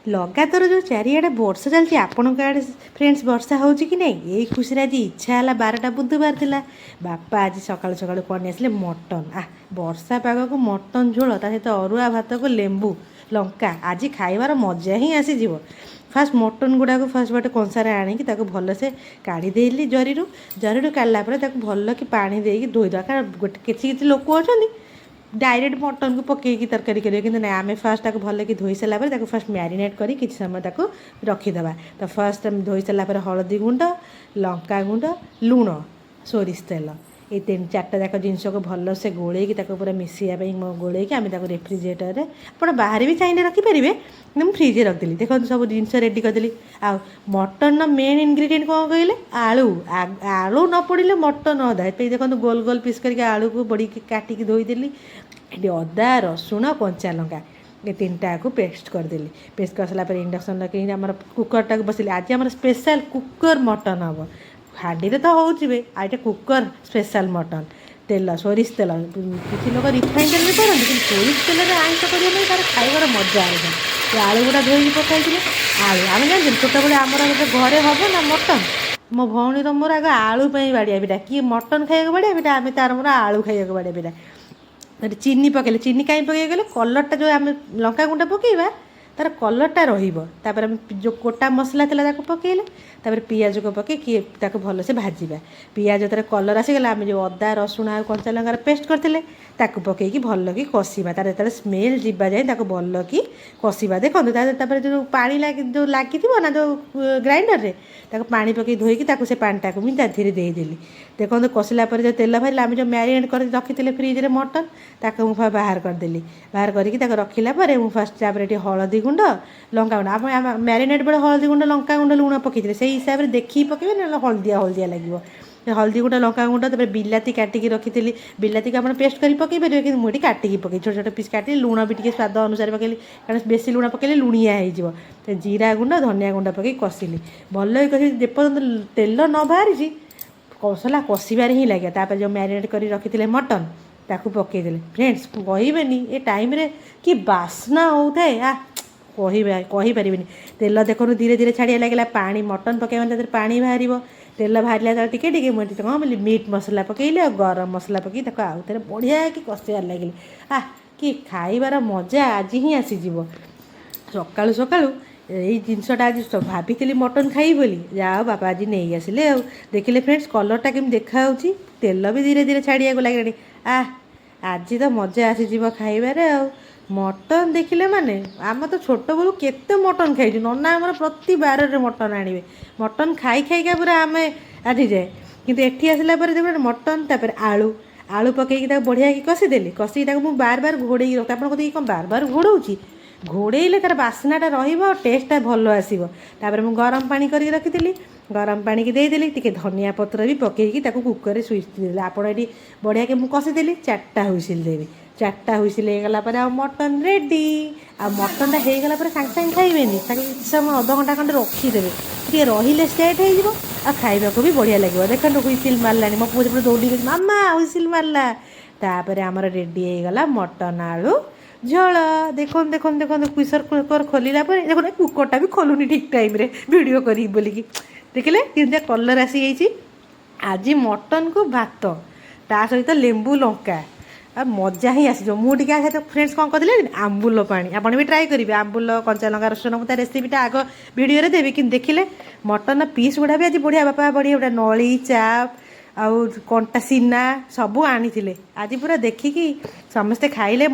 लगातार जो चारिआडे वर्षा चलती आपणक आड़े फ्रेंड्स वर्षा होची कि नहीं यही खुशी आज इच्छा है 12टा बुधवार थिला बापा आज सकाळु सकाळु कौन आसले मटन वर्षा पाग को मटन झोल ता सहित अरुआ भात को लेंबू लंका आज खाइबार मजा ही आसीज फास्ट मटन गुड़ा को फास्ट गोटे कंसार आणिकी भलसे काढ़ी देली जरी काढ़ला भल कि पानी देकी धोईदेवा कारण गोटे किसी लोक अच्छा डायरेक्ट मटन को पकईकी तरकारी करेंगे कि ना आम फास्ट भल कि धोई सारापर फास्ट मैरिनेट कर कि समय रखीदे तो फास्ट धोई सारापर हलदी गुंड लंका गुंड लुण सोरिष तेल ये 3-4टा जाक जिनस को भल से गोल पूरा मिसाई गोल आम रेफ्रिजरेटर आप बाहर भी चाहिए रखिपारे मुझे फ्रिजे रखदेली देखो सब जिन रेडी करदेली आ मटन मेन इनग्रेडिएंट कौन कहले आलू आलू न पड़े मटन अदा देखो गोल गोल पीस करके आलू को बड़ी काटिकी धोईदेली ये अदा रसुण कंचा लंका ये 3टा को पेस्ट करदेली पेस्ट कर सारापर इंडक्शन लगे आम कुकरटा बसली आज आम स्पेशल कुकर मटन हम हांडी तो होवे आईटा कुकर स्पेशल मटन तेल सोरिष तेल किसी लोग रिफाइन तेल भी करते कि सोरिष तेल में आईष करेंगे तार खाइबार मजा अलग आलू गुड़ा धोई पकाई आलू आम जानते छोट बड़े आमर घरे हम ना मटन मो भौणी मोर आग आलू बाड़िया बेटा किए मटन खाइबा बाड़िया बेटा आम तार मोर आलू खाइबा बाड़िया बेटा चीनी पकड़े चीनी कहीं पकई गले कलरटा जो आम लंका गुंडा पकईबा तार कलरटा रहीपर आम जो कोटा मसला था पकईले पियाज को पकई भल से भाजवा पियाज तार कलर आसीगला आम जो अदा रसुण आ कंचा लंकार पेस्ट करते पकईकी भल कि कषा तार जो स्मेल जावा जाए भल कि कषा देखो जो पानी जो लगी ना जो ग्राइंडर रे पानी पकई धोईकी से पानीटा को धीरे देदेली देखो कषिला जो तेल भाई आम जो मैरिनेट कर रखी फ्रिज में मटन मुझे बाहर करदेली बाहर करके रखिला मुझे फास्ट हलदी गुंड लंका गुंड आप मैरिनेट बेले हलदी गुंड लंका गुंड लुण पकई से हिसाब से देखिए पकड़े ना हलदिया हलदिया लगे हलदी गुंड लंका गुंड बिलाती काटिकी रखी बिलाती को आप पेस्ट कर पकई पारे कि मुझे काटिकी पकई छोट छोट पीस काटी लुण भी टे स्वाद अनुसार पकईली कारण बेसी लुण पकईले लुणिया हो जीरा गुंड धनिया गुंड पकई कषिली भल कषि जेपर्यंत तेल न बाहरी मसला कषिबार ही लगे तापर जो मैरिनेट कर रखी मटन ताकू पकईदे फ्रेंड्स कहबेनी ए टाइम रे कि बास्ना होता है कहीपर तेल देखो धीरे धीरे छाड़िया लगे पानी मटन पकड़ पानी बाहर तेल बाहर टे मुझे कौन बोली मीट मसला पकईले और गरम मसला पकई आउ थे बढ़िया कि कषार लगे कि खाइबार मजा आज ही आसीज सकाळु सकाळु यही जिनसटा आज भाभी मटन खाई बोली जाओ बापा आज नहीं आसिले देखिले फ्रेंड्स कलरटा केमी देखा तेल भी धीरे धीरे छाड़िया लगे आज तो मजा आसीज खाइबार मटन देखिले माने आम तो छोट बेलू केते मटन खाई नना आम प्रति बार मटन आणवे मटन खाई खाईका पूरा आम आदि जाए किंतु एठी आसला देखो मटन तापर आलू आलू पकईकी बढ़िया कि कषिदेली कषिकी मुझे बार बार घोड़े रखता आप कौन बार बार घोड़ौची घोड़े तार बास्नाटा टेस्टा भल आसो मुझे गरम पानी करके रखी गरम पानी की देदेली टी धनिया पत्र भी पकईकी कुकर सुइच आप बढ़िया कि मुझे कषिदेली 4टा हुइसिल देवी 4टा हुइसिल होगला मटन रेडी आ मटनटा होगला सागे सागे खाइबेनी किसी समय अध घंटा खंडे रखीदेवे टे रही सेट हो खाइबा भी बढ़िया लगे देखो हुइसिल मारला मो पुओ दौड़ी गई मामा हुइसिल मारला तापर आमर रेडी होगला मटन आलू झोल देखो देखो देखो प्रेसर कुकर खोलला देखो कुकरटा भी खोलुनी ठीक टाइम रे वीडियो करी बोलिकी देखिले कि कलर आसी आज मटन को भात ता सहित लेंबू लंका आ मजा ही आसी मुझे तो फ्रेंड्स कौन कहते आंबुल पानी आप भी ट्राए करेंगे आंबुल कंचा लंका रसुण मुझे रेसिपीटा आग वीडियो देवी कि देखिले मटन पीस गुड़ा भी आज बढ़िया बापा बढ़िया गोटे नली चाप आउ कंटा सीना सबू आनी आज पूरा देखिकी समस्ते खाइले।